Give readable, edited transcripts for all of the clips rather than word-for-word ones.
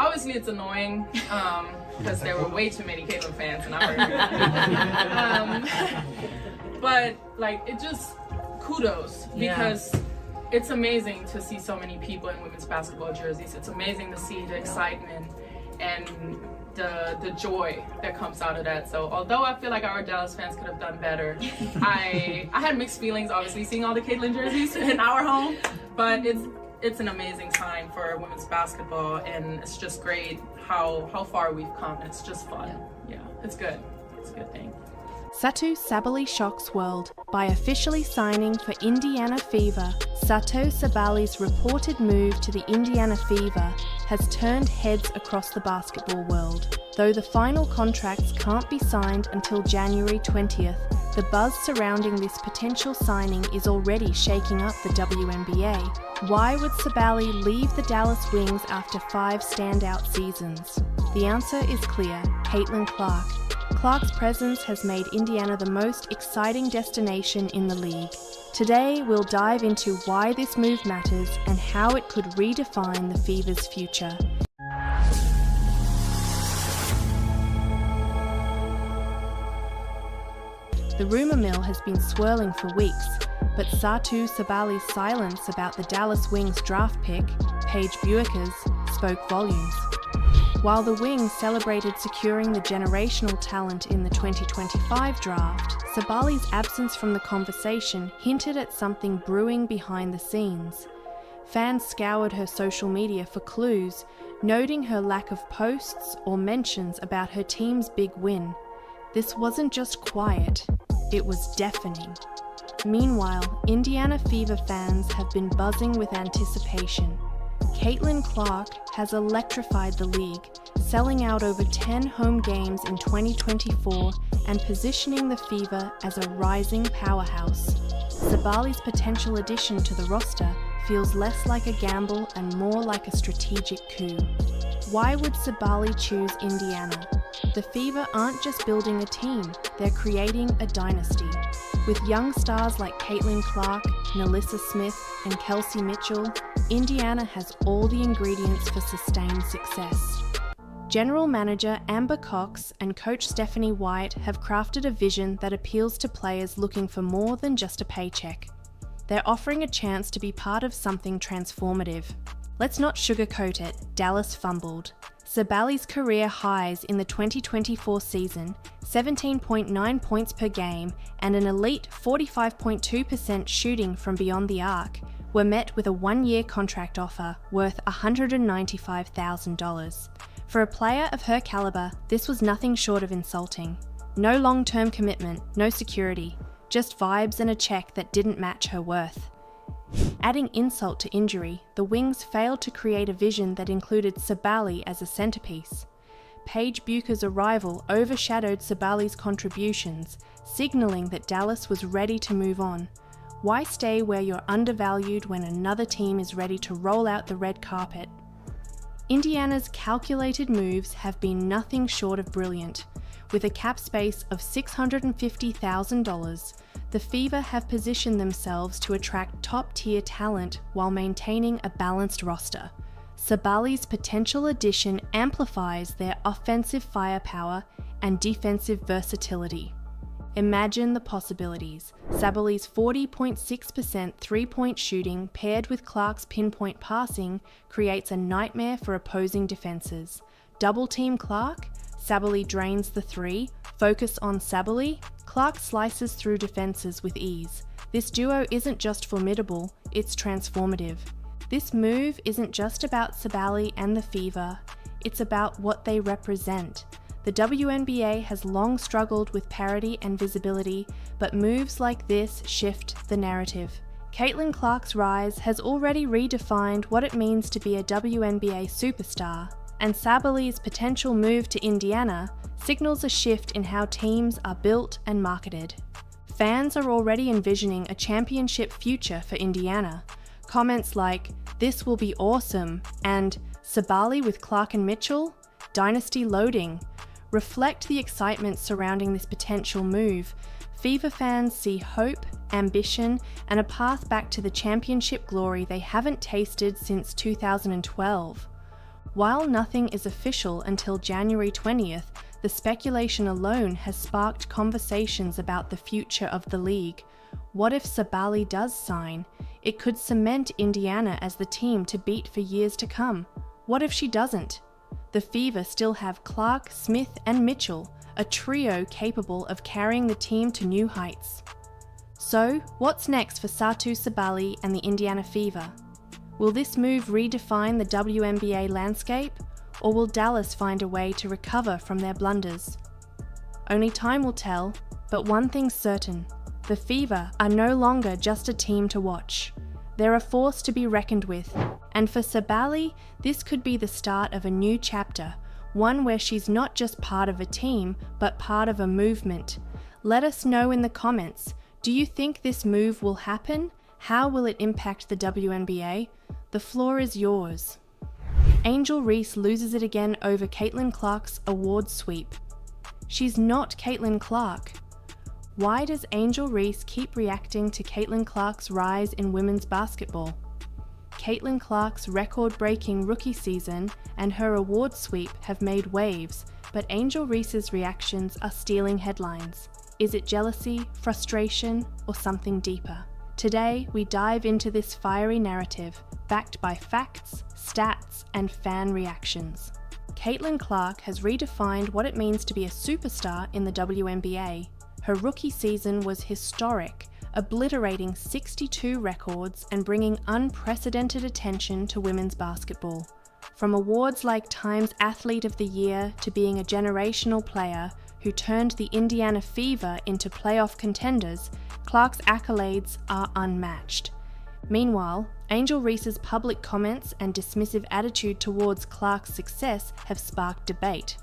obviously it's annoying because there were way too many Caitlyn fans in our area. But like, it just kudos because it's amazing to see so many people in women's basketball jerseys. It's amazing to see the excitement and the joy that comes out of that. So although I feel like our Dallas fans could have done better, I had mixed feelings obviously seeing all the Caitlyn jerseys in our home, but it's an amazing time for women's basketball, and it's just great how far we've come. It's just fun. Yeah, it's good. It's a good thing. Satou Sabally shocks world by officially signing for Indiana Fever. Satou Sabally's reported move to the Indiana Fever has turned heads across the basketball world. Though the final contracts can't be signed until January 20th, the buzz surrounding this potential signing is already shaking up the WNBA. Why would Sabally leave the Dallas Wings after 5 standout seasons? The answer is clear: Caitlin Clark. Clark's presence has made Indiana the most exciting destination in the league. Today, we'll dive into why this move matters and how it could redefine the Fever's future. The rumour mill has been swirling for weeks, but Satou Sabally's silence about the Dallas Wings draft pick, Paige Buickers, spoke volumes. While the Wings celebrated securing the generational talent in the 2025 draft, Sabally's absence from the conversation hinted at something brewing behind the scenes. Fans scoured her social media for clues, noting her lack of posts or mentions about her team's big win. This wasn't just quiet, it was deafening. Meanwhile, Indiana Fever fans have been buzzing with anticipation. Caitlin Clark has electrified the league, selling out over 10 home games in 2024 and positioning the Fever as a rising powerhouse. Sabally's potential addition to the roster feels less like a gamble and more like a strategic coup. Why would Sabally choose Indiana? The Fever aren't just building a team, they're creating a dynasty. With young stars like Caitlin Clark, Nalissa Smith, and Kelsey Mitchell, Indiana has all the ingredients for sustained success. General Manager Amber Cox and Coach Stephanie White have crafted a vision that appeals to players looking for more than just a paycheck. They're offering a chance to be part of something transformative. Let's not sugarcoat it, Dallas fumbled. Sabally's career highs in the 2024 season, 17.9 points per game and an elite 45.2% shooting from beyond the arc, were met with a 1-year contract offer worth $195,000. For a player of her caliber, this was nothing short of insulting. No long-term commitment, no security, just vibes and a check that didn't match her worth. Adding insult to injury, the Wings failed to create a vision that included Sabally as a centerpiece. Paige Buickers' arrival overshadowed Sabally's contributions, signaling that Dallas was ready to move on. Why stay where you're undervalued when another team is ready to roll out the red carpet? Indiana's calculated moves have been nothing short of brilliant. With a cap space of $650,000, the Fever have positioned themselves to attract top-tier talent while maintaining a balanced roster. Sabally's potential addition amplifies their offensive firepower and defensive versatility. Imagine the possibilities. Sabally's 40.6% three-point shooting paired with Clark's pinpoint passing creates a nightmare for opposing defenses. Double-team Clark, Sabally drains the three, focus on Sabally, Clark slices through defenses with ease. This duo isn't just formidable, it's transformative. This move isn't just about Sabally and the Fever, it's about what they represent. The WNBA has long struggled with parity and visibility, but moves like this shift the narrative. Caitlin Clark's rise has already redefined what it means to be a WNBA superstar, and Sabally's potential move to Indiana signals a shift in how teams are built and marketed. Fans are already envisioning a championship future for Indiana. Comments like, "This will be awesome," and "Sabally with Clark and Mitchell? Dynasty loading," reflect the excitement surrounding this potential move. Fever fans see hope, ambition, and a path back to the championship glory they haven't tasted since 2012. While nothing is official until January 20th, the speculation alone has sparked conversations about the future of the league. What if Sabally does sign? It could cement Indiana as the team to beat for years to come. What if she doesn't? The Fever still have Clark, Smith, and Mitchell, a trio capable of carrying the team to new heights. So, what's next for Satou Sabally and the Indiana Fever? Will this move redefine the WNBA landscape, or will Dallas find a way to recover from their blunders? Only time will tell, but one thing's certain: the Fever are no longer just a team to watch. They're a force to be reckoned with, and for Sabally, this could be the start of a new chapter, one where she's not just part of a team, but part of a movement. Let us know in the comments, do you think this move will happen? How will it impact the WNBA? The floor is yours. Angel Reese loses it again over Caitlin Clark's award sweep. She's not Caitlin Clark. Why does Angel Reese keep reacting to Caitlin Clark's rise in women's basketball? Caitlin Clark's record-breaking rookie season and her award sweep have made waves, but Angel Reese's reactions are stealing headlines. Is it jealousy, frustration, or something deeper? Today, we dive into this fiery narrative, backed by facts, stats, and fan reactions. Caitlin Clark has redefined what it means to be a superstar in the WNBA. Her rookie season was historic, obliterating 62 records and bringing unprecedented attention to women's basketball. From awards like Times Athlete of the Year to being a generational player who turned the Indiana Fever into playoff contenders, Clark's accolades are unmatched. Meanwhile, Angel Reese's public comments and dismissive attitude towards Clark's success have sparked debate.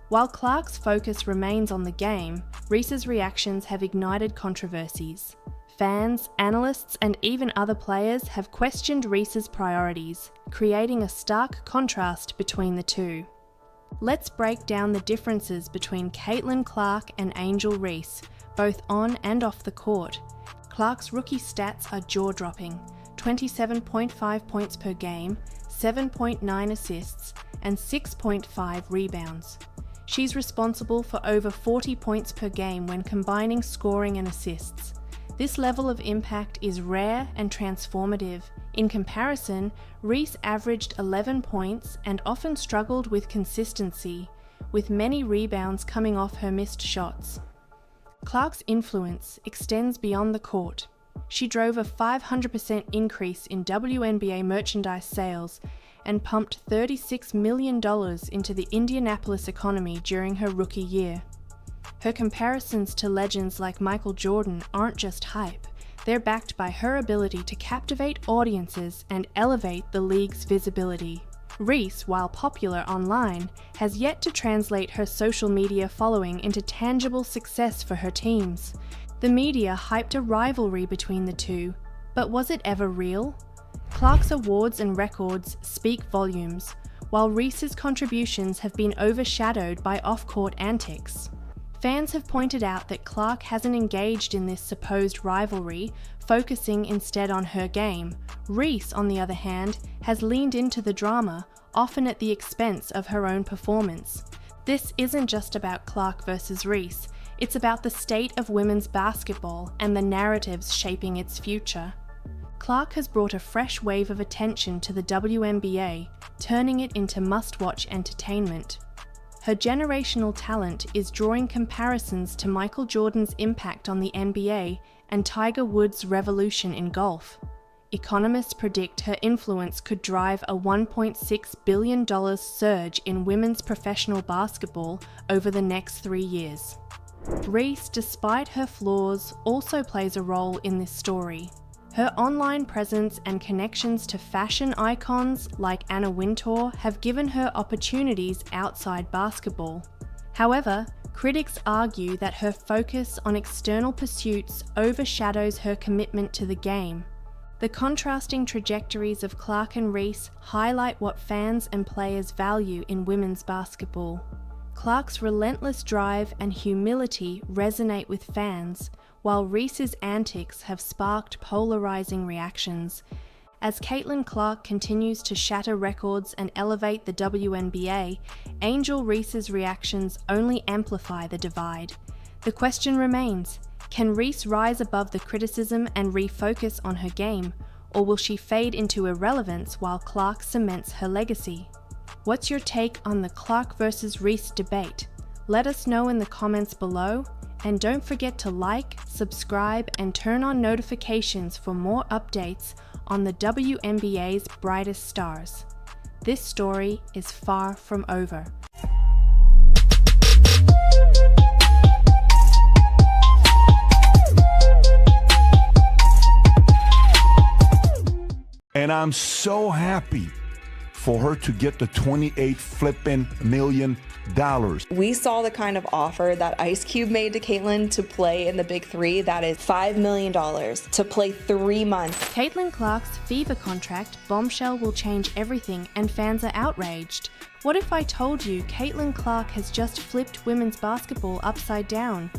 While Clark's focus remains on the game, Reese's reactions have ignited controversies. Fans, analysts, and even other players have questioned Reese's priorities, creating a stark contrast between the two. Let's break down the differences between Caitlin Clark and Angel Reese, both on and off the court. Clark's rookie stats are jaw-dropping: 27.5 points per game, 7.9 assists, and 6.5 rebounds. She's responsible for over 40 points per game when combining scoring and assists. This level of impact is rare and transformative. In comparison, Reese averaged 11 points and often struggled with consistency, with many rebounds coming off her missed shots. Clark's influence extends beyond the court. She drove a 500% increase in WNBA merchandise sales and pumped $36 million into the Indianapolis economy during her rookie year. Her comparisons to legends like Michael Jordan aren't just hype, they're backed by her ability to captivate audiences and elevate the league's visibility. Reese, while popular online, has yet to translate her social media following into tangible success for her teams. The media hyped a rivalry between the two, but was it ever real? Clark's awards and records speak volumes, while Reese's contributions have been overshadowed by off-court antics. Fans have pointed out that Clark hasn't engaged in this supposed rivalry, focusing instead on her game. Reese, on the other hand, has leaned into the drama, often at the expense of her own performance. This isn't just about Clark versus Reese, it's about the state of women's basketball and the narratives shaping its future. Clark has brought a fresh wave of attention to the WNBA, turning it into must-watch entertainment. Her generational talent is drawing comparisons to Michael Jordan's impact on the NBA and Tiger Woods' revolution in golf. Economists predict her influence could drive a $1.6 billion surge in women's professional basketball over the next 3 years. Reese, despite her flaws, also plays a role in this story. Her online presence and connections to fashion icons like Anna Wintour have given her opportunities outside basketball. However, critics argue that her focus on external pursuits overshadows her commitment to the game. The contrasting trajectories of Clark and Reese highlight what fans and players value in women's basketball. Clark's relentless drive and humility resonate with fans, while Reese's antics have sparked polarizing reactions. As Caitlin Clark continues to shatter records and elevate the WNBA, Angel Reese's reactions only amplify the divide. The question remains, can Reese rise above the criticism and refocus on her game, or will she fade into irrelevance while Clark cements her legacy? What's your take on the Clark versus Reese debate? Let us know in the comments below, and don't forget to like, subscribe, and turn on notifications for more updates on the WNBA's brightest stars. This story is far from over. And I'm so happy for her to get the $28 flipping million. We saw the kind of offer that Ice Cube made to Caitlin to play in the Big Three. That is $5 million to play 3 months. Caitlin Clark's Fever contract bombshell will change everything, and fans are outraged. What if I told you Caitlin Clark has just flipped women's basketball upside down?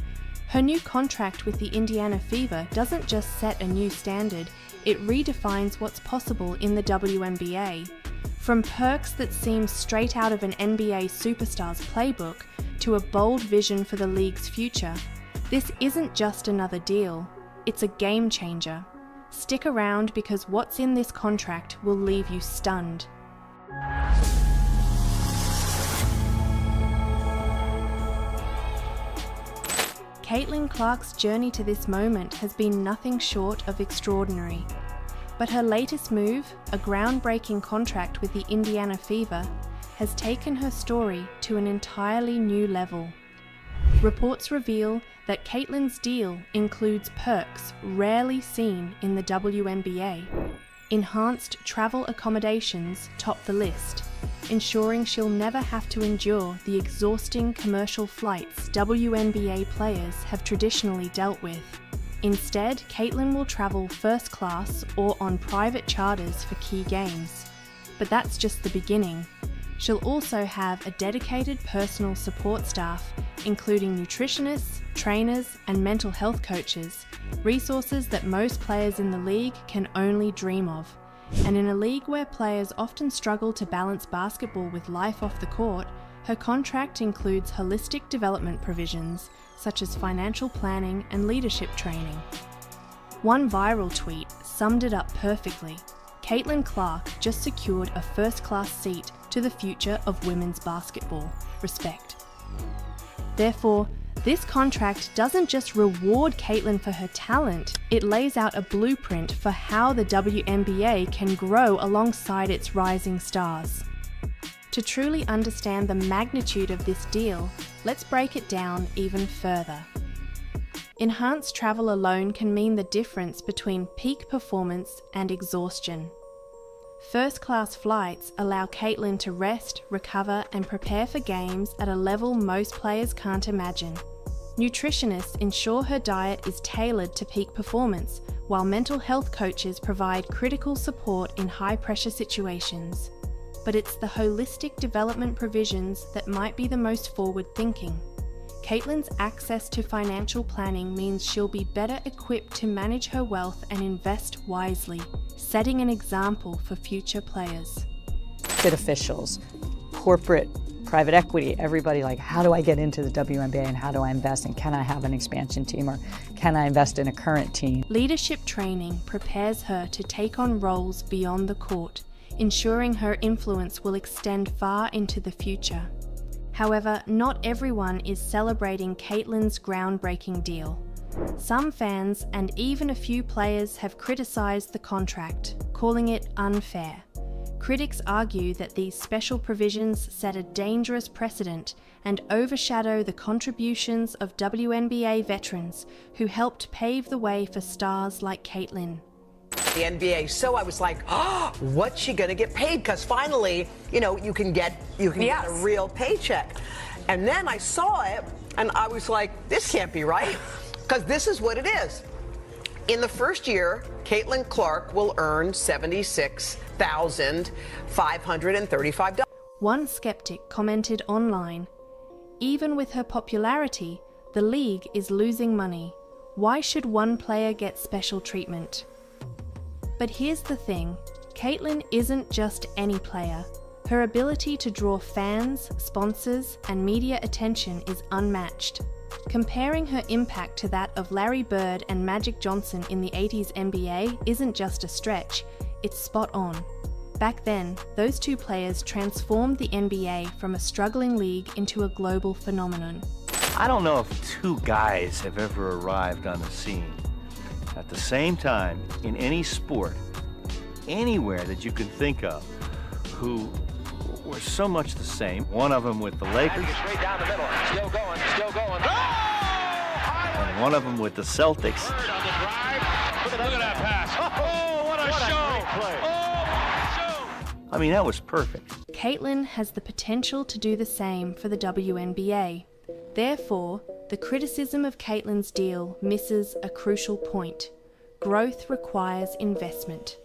Her new contract with the Indiana Fever doesn't just set a new standard, it redefines what's possible in the WNBA. From perks that seem straight out of an NBA superstar's playbook to a bold vision for the league's future, this isn't just another deal, it's a game changer. Stick around because what's in this contract will leave you stunned. Caitlin Clark's journey to this moment has been nothing short of extraordinary. But her latest move, a groundbreaking contract with the Indiana Fever, has taken her story to an entirely new level. Reports reveal that Caitlin's deal includes perks rarely seen in the WNBA. Enhanced travel accommodations top the list, ensuring she'll never have to endure the exhausting commercial flights WNBA players have traditionally dealt with. Instead, Caitlin will travel first class or on private charters for key games. But that's just the beginning. She'll also have a dedicated personal support staff, including nutritionists, trainers, and mental health coaches, resources that most players in the league can only dream of. And in a league where players often struggle to balance basketball with life off the court, her contract includes holistic development provisions, such as financial planning and leadership training. One viral tweet summed it up perfectly. Caitlin Clark just secured a first-class seat to the future of women's basketball. Respect. Therefore, this contract doesn't just reward Caitlin for her talent, it lays out a blueprint for how the WNBA can grow alongside its rising stars. To truly understand the magnitude of this deal, let's break it down even further. Enhanced travel alone can mean the difference between peak performance and exhaustion. First-class flights allow Caitlin to rest, recover, and prepare for games at a level most players can't imagine. Nutritionists ensure her diet is tailored to peak performance, while mental health coaches provide critical support in high-pressure situations. But it's the holistic development provisions that might be the most forward-thinking. Caitlin's access to financial planning means she'll be better equipped to manage her wealth and invest wisely, setting an example for future players. Officials, corporate, private equity, everybody like, how do I get into the WNBA and how do I invest, and can I have an expansion team, or can I invest in a current team? Leadership training prepares her to take on roles beyond the court, ensuring her influence will extend far into the future. However, not everyone is celebrating Caitlin's groundbreaking deal. Some fans and even a few players have criticised the contract, calling it unfair. Critics argue that these special provisions set a dangerous precedent and overshadow the contributions of WNBA veterans who helped pave the way for stars like Caitlin. The NBA, so I was like, oh, what's she gonna get paid? Because finally, you can get a real paycheck. And then I saw it, and I was like, this can't be right, because this is what it is. In the first year, Caitlin Clark will earn $76,535. One skeptic commented online, "Even with her popularity, the league is losing money. Why should one player get special treatment?" But here's the thing, Caitlyn isn't just any player. Her ability to draw fans, sponsors, and media attention is unmatched. Comparing her impact to that of Larry Bird and Magic Johnson in the 80s NBA isn't just a stretch, it's spot on. Back then, those two players transformed the NBA from a struggling league into a global phenomenon. I don't know if two guys have ever arrived on the scene at the same time in any sport, anywhere that you can think of, who were so much the same. One of them with the Lakers. Straight down the middle. Still going. And one of them with the Celtics. Look at that pass. Oh, what a show. I mean, that was perfect. Caitlyn has the potential to do the same for the WNBA. Therefore, the criticism of Caitlyn's deal misses a crucial point. Growth requires investment.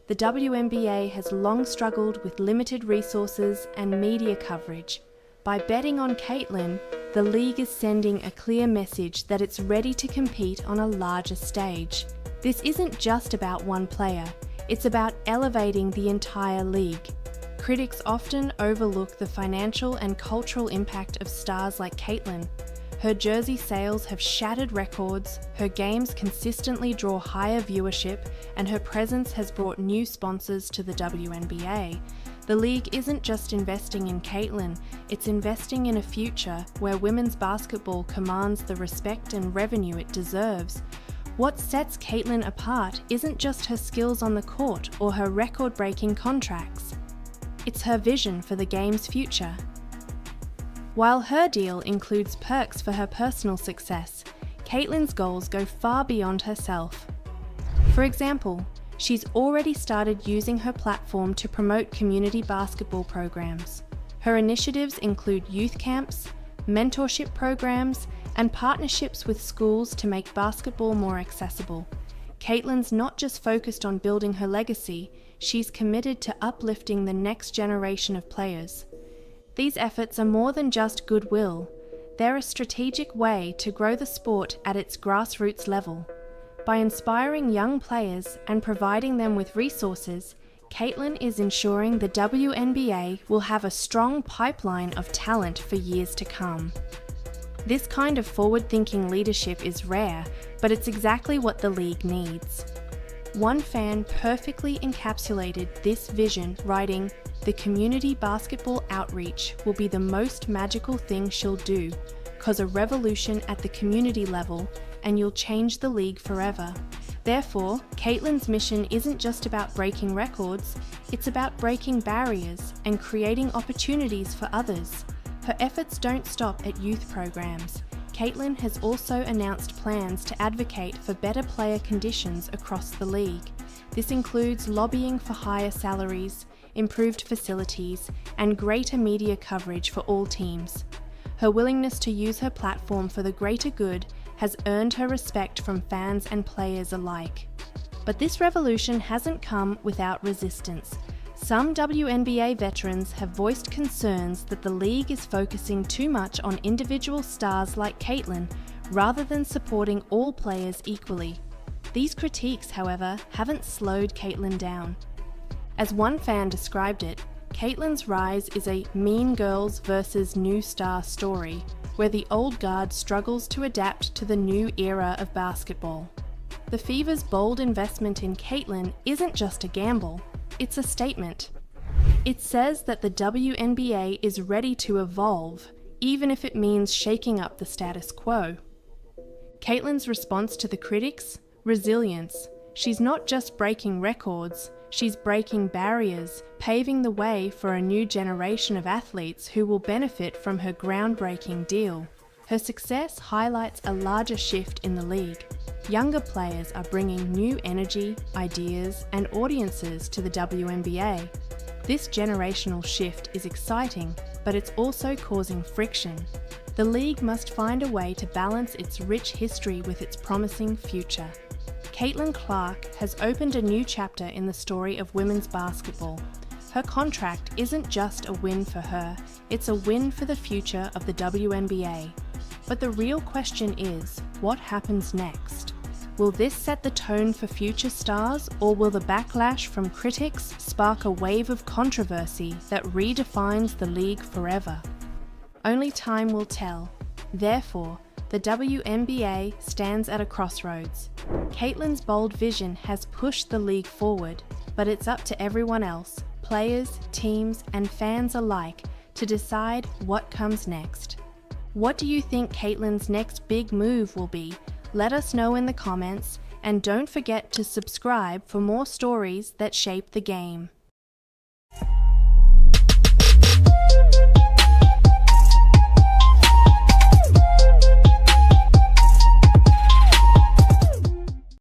The WNBA has long struggled with limited resources and media coverage. By betting on Caitlyn, the league is sending a clear message that it's ready to compete on a larger stage. This isn't just about one player, it's about elevating the entire league. Critics often overlook the financial and cultural impact of stars like Caitlyn. Her jersey sales have shattered records, her games consistently draw higher viewership, and her presence has brought new sponsors to the WNBA. The league isn't just investing in Caitlyn, it's investing in a future where women's basketball commands the respect and revenue it deserves. What sets Caitlyn apart isn't just her skills on the court or her record-breaking contracts. It's her vision for the game's future. While her deal includes perks for her personal success, Caitlyn's goals go far beyond herself. For example, she's already started using her platform to promote community basketball programs. Her initiatives include youth camps, mentorship programs, and partnerships with schools to make basketball more accessible. Caitlyn's not just focused on building her legacy, she's committed to uplifting the next generation of players. These efforts are more than just goodwill. They're a strategic way to grow the sport at its grassroots level. By inspiring young players and providing them with resources, Caitlyn is ensuring the WNBA will have a strong pipeline of talent for years to come. This kind of forward-thinking leadership is rare, but it's exactly what the league needs. One fan perfectly encapsulated this vision, writing, "The community basketball outreach will be the most magical thing she'll do, cause a revolution at the community level, and you'll change the league forever." Therefore, Caitlyn's mission isn't just about breaking records, it's about breaking barriers and creating opportunities for others. Her efforts don't stop at youth programs. Caitlyn has also announced plans to advocate for better player conditions across the league. This includes lobbying for higher salaries, improved facilities, and greater media coverage for all teams. Her willingness to use her platform for the greater good has earned her respect from fans and players alike. But this revolution hasn't come without resistance. Some WNBA veterans have voiced concerns that the league is focusing too much on individual stars like Caitlyn rather than supporting all players equally. These critiques, however, haven't slowed Caitlyn down. As one fan described it, Caitlyn's rise is a mean girls versus new star story, where the old guard struggles to adapt to the new era of basketball. The Fever's bold investment in Caitlyn isn't just a gamble, it's a statement. It says that the WNBA is ready to evolve, even if it means shaking up the status quo. Caitlyn's response to the critics? Resilience. She's not just breaking records, she's breaking barriers, paving the way for a new generation of athletes who will benefit from her groundbreaking deal. Her success highlights a larger shift in the league. Younger players are bringing new energy, ideas, and audiences to the WNBA. This generational shift is exciting, but it's also causing friction. The league must find a way to balance its rich history with its promising future. Caitlyn Clark has opened a new chapter in the story of women's basketball. Her contract isn't just a win for her, it's a win for the future of the WNBA. But the real question is, what happens next? Will this set the tone for future stars, or will the backlash from critics spark a wave of controversy that redefines the league forever? Only time will tell. Therefore, the WNBA stands at a crossroads. Caitlyn's bold vision has pushed the league forward, but it's up to everyone else, players, teams, and fans alike, to decide what comes next. What do you think Caitlyn's next big move will be? Let us know in the comments, and don't forget to subscribe for more stories that shape the game.